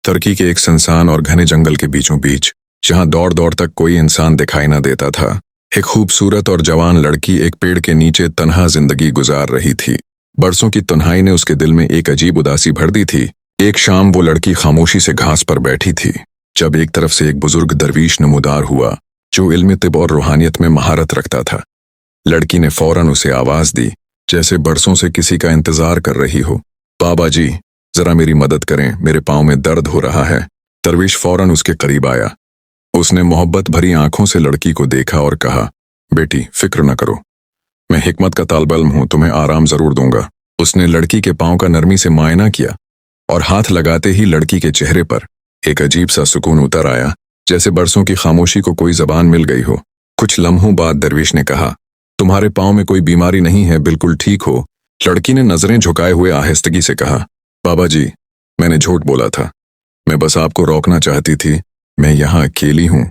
तुर्की के एक सुनसान और घने जंगल के बीचों बीच, जहां दौड़ दौड़ तक कोई इंसान दिखाई न देता था, एक खूबसूरत और जवान लड़की एक पेड़ के नीचे तन्हा जिंदगी गुजार रही थी। बरसों की तन्हाई ने उसके दिल में एक अजीब उदासी भर दी थी। एक शाम वो लड़की खामोशी से घास पर बैठी थी, जब एक तरफ से एक बुजुर्ग दरवीश नमूदार हुआ जो इल्म तिब और रूहानियत में महारत रखता था। लड़की ने फौरन उसे आवाज दी, जैसे बरसों से किसी का इंतजार कर रही हो। बाबा जी, जरा मेरी मदद करें, मेरे पांव में दर्द हो रहा है। दरवीश फौरन उसके करीब आया। उसने मोहब्बत भरी आंखों से लड़की को देखा और कहा, बेटी फिक्र न करो, मैं हिकमत का तालिब हूं, तुम्हें आराम जरूर दूंगा। उसने लड़की के पांव का नरमी से मुआयना किया और हाथ लगाते ही लड़की के चेहरे पर एक अजीब सा सुकून उतर आया, जैसे बरसों की खामोशी को कोई जबान मिल गई हो। कुछ लम्हों बाद दरवीश ने कहा, तुम्हारे पांव में कोई बीमारी नहीं है, बिल्कुल ठीक हो। लड़की ने नजरें झुकाए हुए आहिस्तगी से कहा, बाबा जी, मैंने झूठ बोला था, मैं बस आपको रोकना चाहती थी। मैं यहाँ अकेली हूँ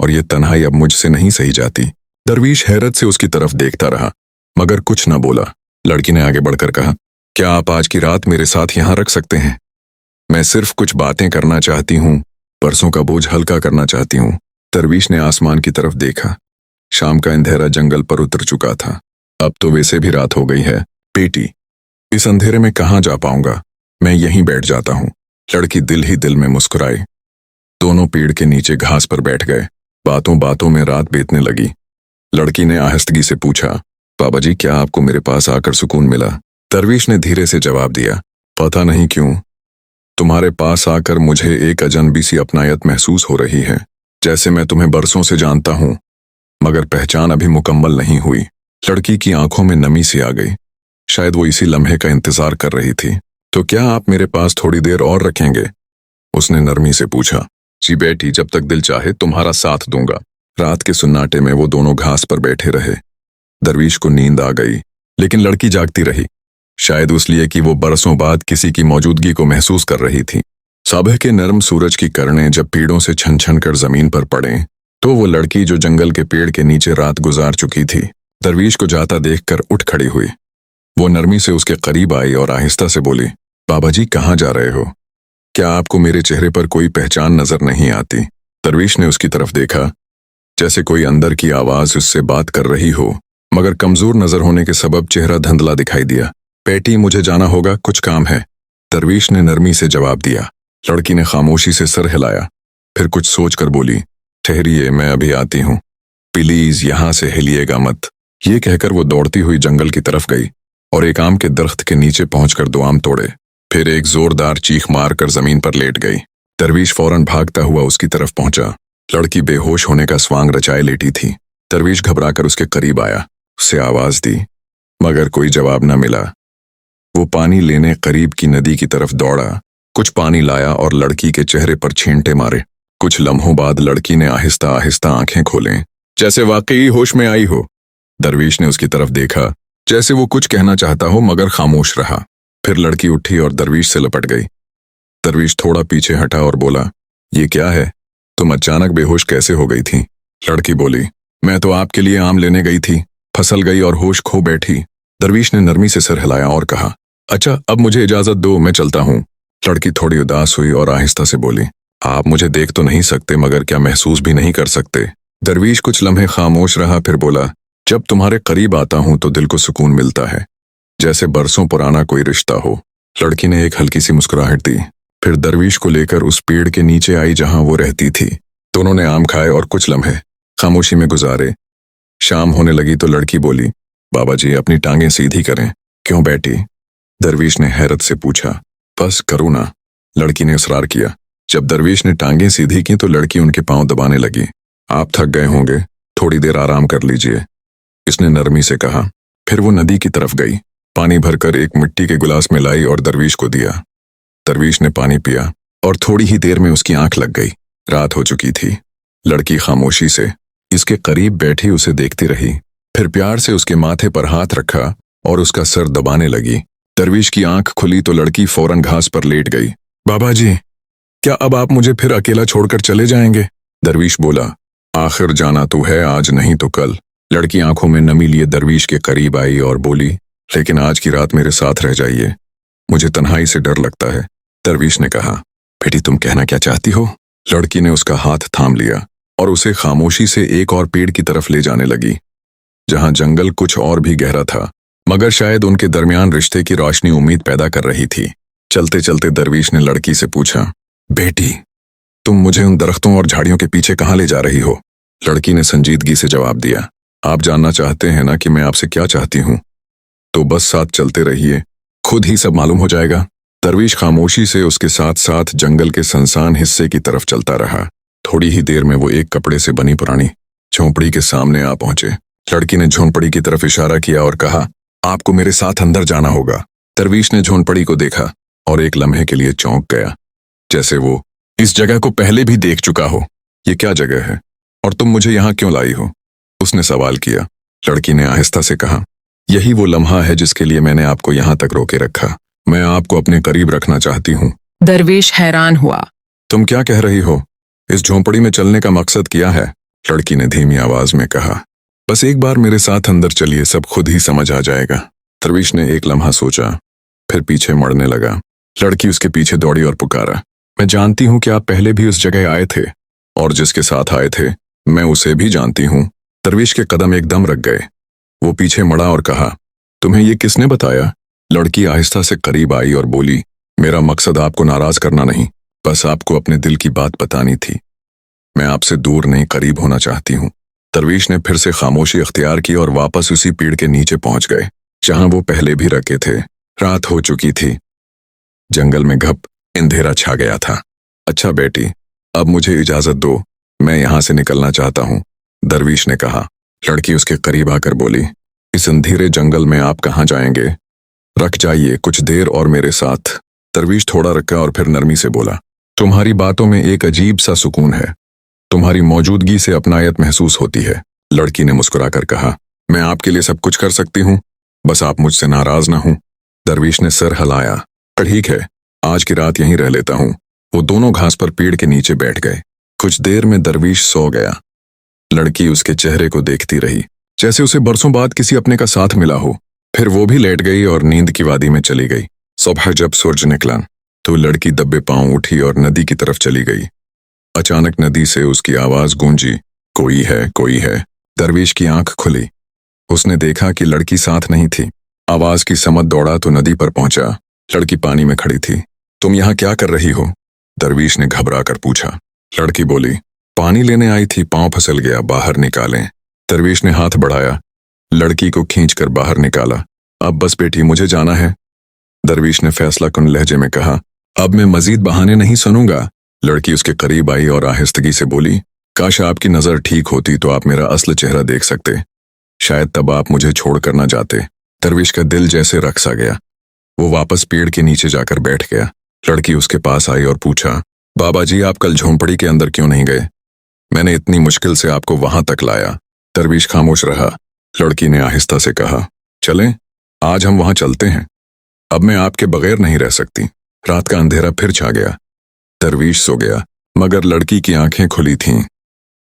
और ये तन्हाई अब मुझसे नहीं सही जाती। दरवीश हैरत से उसकी तरफ देखता रहा, मगर कुछ न बोला। लड़की ने आगे बढ़कर कहा, क्या आप आज की रात मेरे साथ यहाँ रख सकते हैं? मैं सिर्फ कुछ बातें करना चाहती हूँ, बरसों का बोझ हल्का करना चाहती हूँ। दरवीश ने आसमान की तरफ देखा। शाम का अंधेरा जंगल पर उतर चुका था। अब तो वैसे भी रात हो गई है। बेटी, इस अंधेरे में कहाँ जा पाऊंगा, मैं यहीं बैठ जाता हूँ। लड़की दिल ही दिल में मुस्कुराई। दोनों पेड़ के नीचे घास पर बैठ गए। बातों बातों में रात बीतने लगी। लड़की ने आहिस्तगी से पूछा, बाबा जी, क्या आपको मेरे पास आकर सुकून मिला? दरवीश ने धीरे से जवाब दिया, पता नहीं क्यों, तुम्हारे पास आकर मुझे एक अजनबी सी अपनायत महसूस हो रही है, जैसे मैं तुम्हें बरसों से जानता हूँ, मगर पहचान अभी मुकम्मल नहीं हुई। लड़की की आंखों में नमी सी आ गई। शायद वो इसी लम्हे का इंतजार कर रही थी। तो क्या आप मेरे पास थोड़ी देर और रखेंगे? उसने नरमी से पूछा। जी बेटी, जब तक दिल चाहे तुम्हारा साथ दूंगा। रात के सुन्नाटे में वो दोनों घास पर बैठे रहे। दरवीश को नींद आ गई, लेकिन लड़की जागती रही, शायद इसलिए कि वो बरसों बाद किसी की मौजूदगी को महसूस कर रही थी। सुबह के नरम सूरज की किरणें जब पेड़ों से छन छन कर जमीन पर पड़े, तो वो लड़की जो जंगल के पेड़ के नीचे रात गुजार चुकी थी, दरवीश को जाता देखकर उठ खड़ी हुई। वो नरमी से उसके करीब आई और आहिस्ता से बोली, बाबा जी, कहाँ जा रहे हो? क्या आपको मेरे चेहरे पर कोई पहचान नजर नहीं आती? दरवीश ने उसकी तरफ देखा, जैसे कोई अंदर की आवाज उससे बात कर रही हो, मगर कमजोर नजर होने के सबब चेहरा धुंधला दिखाई दिया। बेटी, मुझे जाना होगा, कुछ काम है। दरवीश ने नरमी से जवाब दिया। लड़की ने खामोशी से सर हिलाया, फिर कुछ सोचकर बोली, ठहरिए, मैं अभी आती हूँ, प्लीज यहाँ से हिलिएगा मत। ये कहकर वो दौड़ती हुई जंगल की तरफ गई और एक आम के दरख्त के नीचे पहुंचकर दो आम तोड़े। फिर एक जोरदार चीख मारकर जमीन पर लेट गई। दरवीश फौरन भागता हुआ उसकी तरफ पहुंचा। लड़की बेहोश होने का स्वांग रचाए लेटी थी। दरवीश घबराकर उसके करीब आया, उससे आवाज दी, मगर कोई जवाब न मिला। वो पानी लेने करीब की नदी की तरफ दौड़ा, कुछ पानी लाया और लड़की के चेहरे पर छींटे मारे। कुछ लम्हों बाद लड़की ने आहिस्ता आहिस्ता आंखें खोलें, जैसे वाकई होश में आई हो। दरवीश ने उसकी तरफ देखा, जैसे वो कुछ कहना चाहता हो, मगर खामोश रहा। फिर लड़की उठी और दरवीश से लपट गई। दरवीश थोड़ा पीछे हटा और बोला, ये क्या है? तुम अचानक बेहोश कैसे हो गई थी? लड़की बोली, मैं तो आपके लिए आम लेने गई थी, फिसल गई और होश खो बैठी। दरवीश ने नरमी से सर हिलाया और कहा, अच्छा, अब मुझे इजाजत दो, मैं चलता हूँ। लड़की थोड़ी उदास हुई और आहिस्ता से बोली, आप मुझे देख तो नहीं सकते, मगर क्या महसूस भी नहीं कर सकते? दरवीश कुछ लम्हे खामोश रहा, फिर बोला, जब तुम्हारे करीब आता हूं तो दिल को सुकून मिलता है, जैसे बरसों पुराना कोई रिश्ता हो। लड़की ने एक हल्की सी मुस्कुराहट दी, फिर दरवीश को लेकर उस पेड़ के नीचे आई जहां वो रहती थी। दोनों ने आम खाए और कुछ लम्हे खामोशी में गुजारे। शाम होने लगी तो लड़की बोली, बाबा जी, अपनी टांगें सीधी करें। क्यों बेटी? दरवीश ने हैरत से पूछा। बस करूँ ना, लड़की ने इसरार किया। जब दरवीश ने टांगें सीधी की तो लड़की उनके पांव दबाने लगी। आप थक गए होंगे, थोड़ी देर आराम कर लीजिए, इसने नरमी से कहा। फिर वो नदी की तरफ गई, पानी भरकर एक मिट्टी के गिलास में लाई और दरवीश को दिया। दरवीश ने पानी पिया और थोड़ी ही देर में उसकी आंख लग गई। रात हो चुकी थी। लड़की खामोशी से इसके करीब बैठी उसे देखती रही, फिर प्यार से उसके माथे पर हाथ रखा और उसका सर दबाने लगी। दरवीश की आंख खुली तो लड़की फौरन घास पर लेट गई। बाबा जी, क्या अब आप मुझे फिर अकेला छोड़कर चले जाएंगे? दरवीश बोला, आखिर जाना तो है, आज नहीं तो कल। लड़की आंखों में नमी लिए दरवीश के करीब आई और बोली, लेकिन आज की रात मेरे साथ रह जाइए, मुझे तन्हाई से डर लगता है। दरवीश ने कहा, बेटी तुम कहना क्या चाहती हो? लड़की ने उसका हाथ थाम लिया और उसे खामोशी से एक और पेड़ की तरफ ले जाने लगी, जहां जंगल कुछ और भी गहरा था, मगर शायद उनके दरमियान रिश्ते की रोशनी उम्मीद पैदा कर रही थी। चलते चलते दरवीश ने लड़की से पूछा, बेटी तुम मुझे उन दरख्तों और झाड़ियों के पीछे कहाँ ले जा रही हो? लड़की ने संजीदगी से जवाब दिया, आप जानना चाहते हैं ना कि मैं आपसे क्या चाहती हूँ? तो बस साथ चलते रहिए, खुद ही सब मालूम हो जाएगा। दरवीश खामोशी से उसके साथ साथ जंगल के सुनसान हिस्से की तरफ चलता रहा। थोड़ी ही देर में वो एक कपड़े से बनी पुरानी झोंपड़ी के सामने आ पहुंचे। लड़की ने झोंपड़ी की तरफ इशारा किया और कहा, आपको मेरे साथ अंदर जाना होगा। दरवीश ने झोंपड़ी को देखा और एक लम्हे के लिए चौंक गया, जैसे वो इस जगह को पहले भी देख चुका हो। ये क्या जगह है और तुम मुझे यहाँ क्यों लाई हो? उसने सवाल किया। लड़की ने आहिस्ता से कहा, यही वो लम्हा है जिसके लिए मैंने आपको यहाँ तक रोके रखा। मैं आपको अपने करीब रखना चाहती हूँ। दरवेश हैरान हुआ। तुम क्या कह रही हो? इस झोंपड़ी में चलने का मकसद क्या है? लड़की ने धीमी आवाज में कहा, बस एक बार मेरे साथ अंदर चलिए, सब खुद ही समझ आ जाएगा। दरवेश ने एक लम्हा सोचा, फिर पीछे मुड़ने लगा। लड़की उसके पीछे दौड़ी और पुकारा, मैं जानती हूँ कि आप पहले भी उस जगह आए थे और जिसके साथ आए थे मैं उसे भी जानती हूँ। दरवेश के कदम एकदम रख गए। वो पीछे मुड़ा और कहा, तुम्हें ये किसने बताया? लड़की आहिस्ता से करीब आई और बोली, मेरा मकसद आपको नाराज करना नहीं, बस आपको अपने दिल की बात बतानी थी। मैं आपसे दूर नहीं, करीब होना चाहती हूँ। दरवेश ने फिर से खामोशी अख्तियार की और वापस उसी पेड़ के नीचे पहुंच गए जहां वो पहले भी रखे थे। रात हो चुकी थी। जंगल में घप अंधेरा छा गया था। अच्छा बेटी, अब मुझे इजाजत दो, मैं यहां से निकलना चाहता हूं, दरवेश ने कहा। लड़की उसके करीब आकर बोली, इस अंधेरे जंगल में आप कहाँ जाएंगे? रख जाइए कुछ देर और मेरे साथ। दरवेश थोड़ा रखा और फिर नरमी से बोला, तुम्हारी बातों में एक अजीब सा सुकून है, तुम्हारी मौजूदगी से अपनायत महसूस होती है। लड़की ने मुस्कुराकर कहा, मैं आपके लिए सब कुछ कर सकती हूँ, बस आप मुझसे नाराज ना हूं। दरवेश ने सर हिलाया, ठीक है, आज की रात यहीं रह लेता हूँ। वो दोनों घास पर पेड़ के नीचे बैठ गए। कुछ देर में दरवेश सो गया। लड़की उसके चेहरे को देखती रही, जैसे उसे बरसों बाद किसी अपने का साथ मिला हो। फिर वो भी लेट गई और नींद की वादी में चली गई। सुबह जब सूरज निकला तो लड़की दबे पांव उठी और नदी की तरफ चली गई। अचानक नदी से उसकी आवाज गूंजी, कोई है, कोई है। दरवेश की आंख खुली। उसने देखा कि लड़की साथ नहीं थी। आवाज की समझ दौड़ा तो नदी पर पहुंचा। लड़की पानी में खड़ी थी। तुम यहाँ क्या कर रही हो? दरवेश ने घबरा कर पूछा। लड़की बोली, पानी लेने आई थी, पांव फिसल गया, बाहर निकालें। दरवेश ने हाथ बढ़ाया, लड़की को खींचकर बाहर निकाला। अब बस बेटी, मुझे जाना है। दरवेश ने फैसलाकुन लहजे में कहा, अब मैं मजीद बहाने नहीं सुनूंगा। लड़की उसके करीब आई और आहिस्तगी से बोली, काश आपकी नजर ठीक होती तो आप मेरा असल चेहरा देख सकते, शायद तब आप मुझे छोड़कर न जाते। दरवेश का दिल जैसे रख सा गया। वो वापस पेड़ के नीचे जाकर बैठ गया। लड़की उसके पास आई और पूछा, बाबा जी, आप कल झोंपड़ी के अंदर क्यों नहीं गए? मैंने इतनी मुश्किल से आपको वहां तक लाया। दरवेश खामोश रहा। लड़की ने आहिस्ता से कहा, चलें, आज हम वहां चलते हैं। अब मैं आपके बगैर नहीं रह सकती। रात का अंधेरा फिर छा गया। दरवेश सो गया, मगर लड़की की आंखें खुली थीं।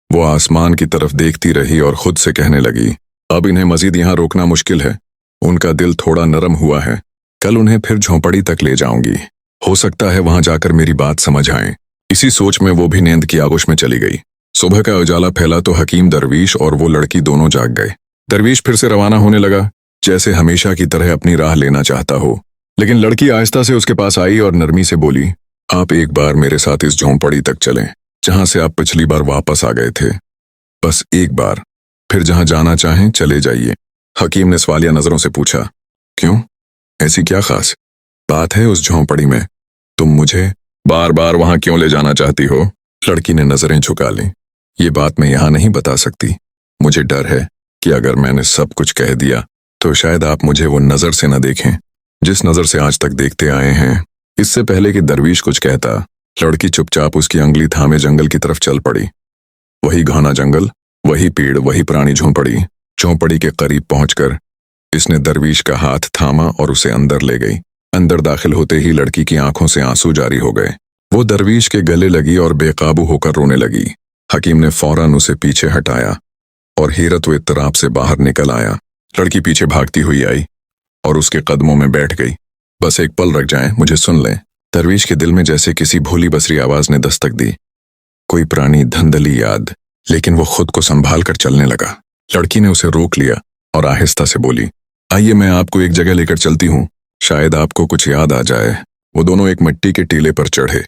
वो आसमान की तरफ देखती रही और खुद से कहने लगी, अब इन्हें मजीद यहाँ रोकना मुश्किल है। उनका दिल थोड़ा नरम हुआ है। कल उन्हें फिर झोंपड़ी तक ले जाऊंगी, हो सकता है वहां जाकर मेरी बात समझ आए। इसी सोच में वो भी नींद की आगोश में चली गई। सुबह का उजाला फैला तो हकीम, दरवेश और वो लड़की दोनों जाग गए। दरवेश फिर से रवाना होने लगा, जैसे हमेशा की तरह अपनी राह लेना चाहता हो। लेकिन लड़की आहिस्ता से उसके पास आई और नरमी से बोली, आप एक बार मेरे साथ इस झोंपड़ी तक चलें जहां से आप पिछली बार वापस आ गए थे। बस एक बार, फिर जहां जाना चाहें चले जाइए। हकीम ने सवालिया नजरों से पूछा, क्यों, ऐसी क्या खास बात है उस झोंपड़ी में? तुम मुझे बार बार वहां क्यों ले जाना चाहती हो? लड़की ने नजरें झुका ली। ये बात मैं यहां नहीं बता सकती। मुझे डर है कि अगर मैंने सब कुछ कह दिया तो शायद आप मुझे वो नजर से न देखें जिस नजर से आज तक देखते आए हैं। इससे पहले कि दरवेश कुछ कहता, लड़की चुपचाप उसकी अंगुली थामे जंगल की तरफ चल पड़ी। वही घना जंगल, वही पेड़, वही पुरानी झोंपड़ी। झोंपड़ी के करीब पहुंचकर इसने दरवेश का हाथ थामा और उसे अंदर ले गई। अंदर दाखिल होते ही लड़की की आंखों से आंसू जारी हो गए। वो दरवेश के गले लगी और बेकाबू होकर रोने लगी। हकीम ने फौरन उसे पीछे हटाया और हैरत व इत्तराब से बाहर निकल आया। लड़की पीछे भागती हुई आई और उसके कदमों में बैठ गई। बस एक पल रुक जाएं, मुझे सुन लें। दरवीश के दिल में जैसे किसी भोली बसरी आवाज ने दस्तक दी। कोई पुरानी धंधली याद, लेकिन वो खुद को संभाल कर चलने लगा। लड़की ने उसे रोक लिया और आहिस्ता से बोली, आइए मैं आपको एक जगह लेकर चलती हूँ, शायद आपको कुछ याद आ जाए। वो दोनों एक मिट्टी के टीले पर चढ़े।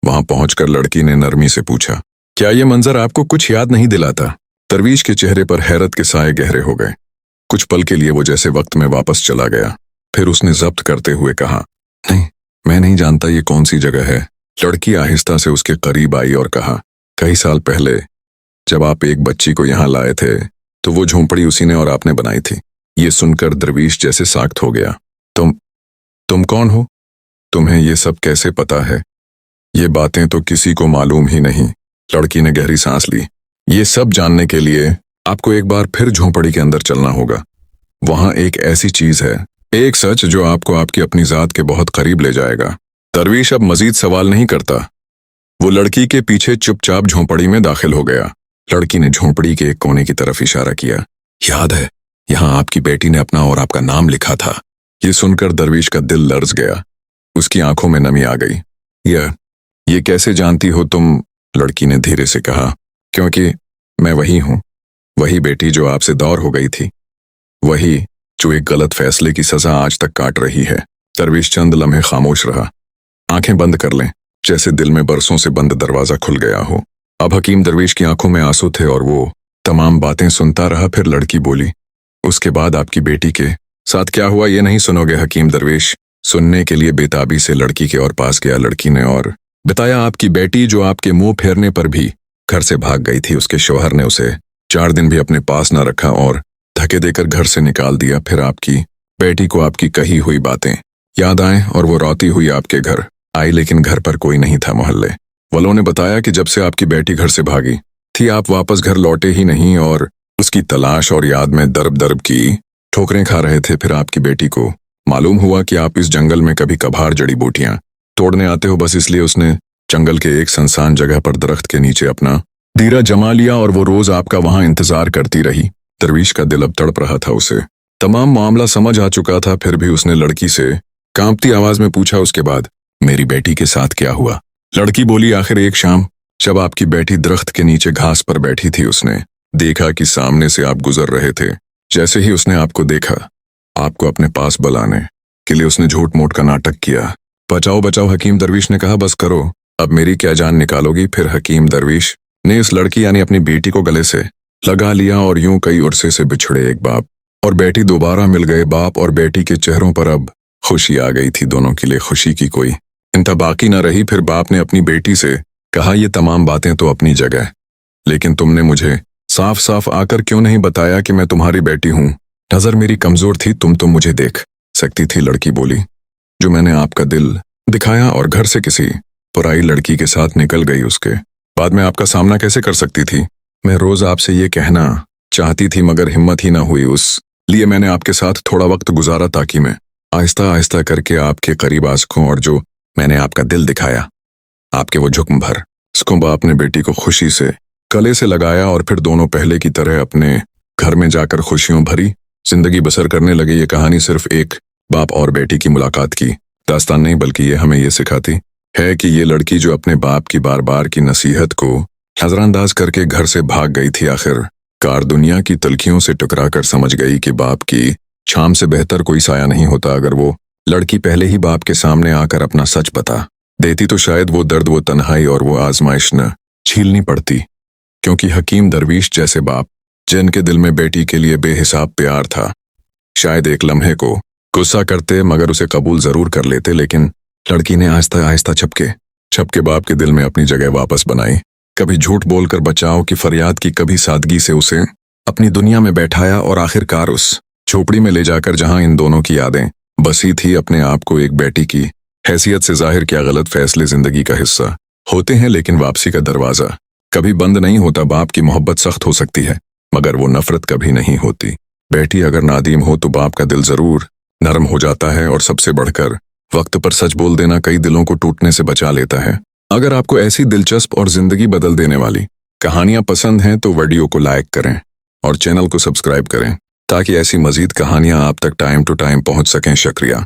वहां पहुंचकर लड़की ने नरमी से पूछा, क्या ये मंजर आपको कुछ याद नहीं दिलाता? दरवीश के चेहरे पर हैरत के साए गहरे हो गए। कुछ पल के लिए वो जैसे वक्त में वापस चला गया। फिर उसने जब्त करते हुए कहा, नहीं, मैं नहीं जानता ये कौन सी जगह है। लड़की आहिस्ता से उसके करीब आई और कहा, कई साल पहले जब आप एक बच्ची को यहाँ लाए थे तो वो झोंपड़ी उसी ने और आपने बनाई थी। ये सुनकर दरवीश जैसे साख्त हो गया। तुम कौन हो? तुम्हें ये सब कैसे पता है? ये बातें तो किसी को मालूम ही नहीं। लड़की ने गहरी सांस ली। ये सब जानने के लिए आपको एक बार फिर झोंपड़ी के अंदर चलना होगा। वहां एक ऐसी चीज है, एक सच जो आपको आपकी अपनी जात के बहुत करीब ले जाएगा। दरवीश अब मजीद सवाल नहीं करता। वो लड़की के पीछे चुपचाप झोंपड़ी में दाखिल हो गया। लड़की ने झोंपड़ी के एक कोने की तरफ इशारा किया। याद है, यहाँ आपकी बेटी ने अपना और आपका नाम लिखा था। ये सुनकर दरवीश का दिल लर्ज गया। उसकी आंखों में नमी आ गई। ये कैसे जानती हो तुम? लड़की ने धीरे से कहा, क्योंकि मैं वही हूं, वही बेटी जो आपसे दौर हो गई थी, वही जो एक गलत फैसले की सजा आज तक काट रही है। दरवीश चंद लम्हे खामोश रहा। आंखें बंद कर लें, जैसे दिल में बरसों से बंद दरवाजा खुल गया हो। अब हकीम दरवीश की आंखों में आंसू थे और वो तमाम बातें सुनता रहा। फिर लड़की बोली, उसके बाद आपकी बेटी के साथ क्या हुआ ये नहीं सुनोगे हकीम दरवेश? सुनने के लिए बेताबी से लड़की के और पास गया। लड़की ने और बताया, आपकी बेटी जो आपके मुंह फेरने पर भी घर से भाग गई थी, उसके शौहर ने उसे 4 दिन भी अपने पास न रखा और धक्के देकर घर से निकाल दिया। फिर आपकी बेटी को आपकी कही हुई बातें याद आए और वो रोती हुई आपके घर आई, लेकिन घर पर कोई नहीं था। मोहल्ले वालों ने बताया कि जब से आपकी बेटी घर से भागी थी आप वापस घर लौटे ही नहीं और उसकी तलाश और याद में दर्ब दर्ब की ठोकरें खा रहे थे। फिर आपकी बेटी को मालूम हुआ कि आप इस जंगल में कभी कभार जड़ी बूटियां तोड़ने आते हो, बस इसलिए उसने जंगल के एक सुनसान जगह पर दरख्त के नीचे अपना दीरा जमा लिया और वो रोज आपका वहां इंतजार करती रही। दरवीश का दिल अब तड़प रहा था। उसे तमाम मामला समझ आ चुका था। फिर भी उसने लड़की से कांपती आवाज में पूछा, उसके बाद मेरी बेटी के साथ क्या हुआ? लड़की बोली, आखिर एक शाम जब आपकी बेटी दरख्त के नीचे घास पर बैठी थी, उसने देखा कि सामने से आप गुजर रहे थे। जैसे ही उसने आपको देखा, आपको अपने पास बुलाने के लिए उसने झूठ मूठ का नाटक किया। बचाओ बचाओ, हकीम दरवीश ने कहा, बस करो, अब मेरी क्या जान निकालोगी? फिर हकीम दरवीश ने इस लड़की यानी अपनी बेटी को गले से लगा लिया और यूं कई अरसे से बिछड़े एक बाप और बेटी दोबारा मिल गए। बाप और बेटी के चेहरों पर अब खुशी आ गई थी। दोनों के लिए खुशी की कोई इंतहा बाकी न रही। फिर बाप ने अपनी बेटी से कहा, ये तमाम बातें तो अपनी जगह, लेकिन तुमने मुझे साफ साफ आकर क्यों नहीं बताया कि मैं तुम्हारी बेटी हूं? नजर मेरी कमजोर थी, तुम तो मुझे देख सकती थी। लड़की बोली, जो मैंने आपका दिल दिखाया और घर से किसी पुराई लड़की के साथ निकल गई, उसके बाद में आपका सामना कैसे कर सकती थी? मैं रोज आपसे ये कहना चाहती थी मगर हिम्मत ही ना हुई। उस लिए मैंने आपके साथ थोड़ा वक्त गुजारा ताकि मैं आहिस्ता आहिस्ता करके आपके करीब आ सकूं। और जो मैंने आपका दिल दिखाया, आपके वो झुकम भर उसको बाप ने बेटी को खुशी से गले से लगाया और फिर दोनों पहले की तरह अपने घर में जाकर खुशियों भरी जिंदगी बसर करने लगे। ये कहानी सिर्फ एक बाप और बेटी की मुलाकात की दास्तान नहीं, बल्कि ये हमें ये सिखाती है कि ये लड़की जो अपने बाप की बार बार की नसीहत को नजरअंदाज करके घर से भाग गई थी, आखिरकार दुनिया की तलखियों से टकरा कर समझ गई कि बाप की छाम से बेहतर कोई साया नहीं होता। अगर वो लड़की पहले ही बाप के सामने आकर अपना सच बता देती तो शायद वो दर्द, वो तन्हाई और वो आजमाइश न झीलनी पड़ती। क्योंकि हकीम दरवीश जैसे बाप जिनके दिल में बेटी के लिए बेहिसाब प्यार था, शायद एक लम्हे को गुस्सा करते मगर उसे कबूल जरूर कर लेते। लेकिन लड़की ने आहिस्ता आहिस्ता छपके बाप के दिल में अपनी जगह वापस बनाई। कभी झूठ बोलकर बचाव की फरियाद की, कभी सादगी से उसे अपनी दुनिया में बैठाया और आखिरकार उस झोपड़ी में ले जाकर जहां इन दोनों की यादें बसी थी। अपने आप को एक बेटी की हैसियत से जाहिर किया। गलत फैसले जिंदगी का हिस्सा होते हैं, लेकिन वापसी का दरवाजा कभी बंद नहीं होता। बाप की मोहब्बत सख्त हो सकती है मगर वो नफरत कभी नहीं होती। बेटी अगर नादीम हो तो बाप का दिल जरूर नरम हो जाता है और सबसे बढ़कर वक्त पर सच बोल देना कई दिलों को टूटने से बचा लेता है। अगर आपको ऐसी दिलचस्प और जिंदगी बदल देने वाली कहानियां पसंद हैं तो वीडियो को लाइक करें और चैनल को सब्सक्राइब करें ताकि ऐसी मजीद कहानियां आप तक टाइम टू टाइम पहुंच सकें। शुक्रिया।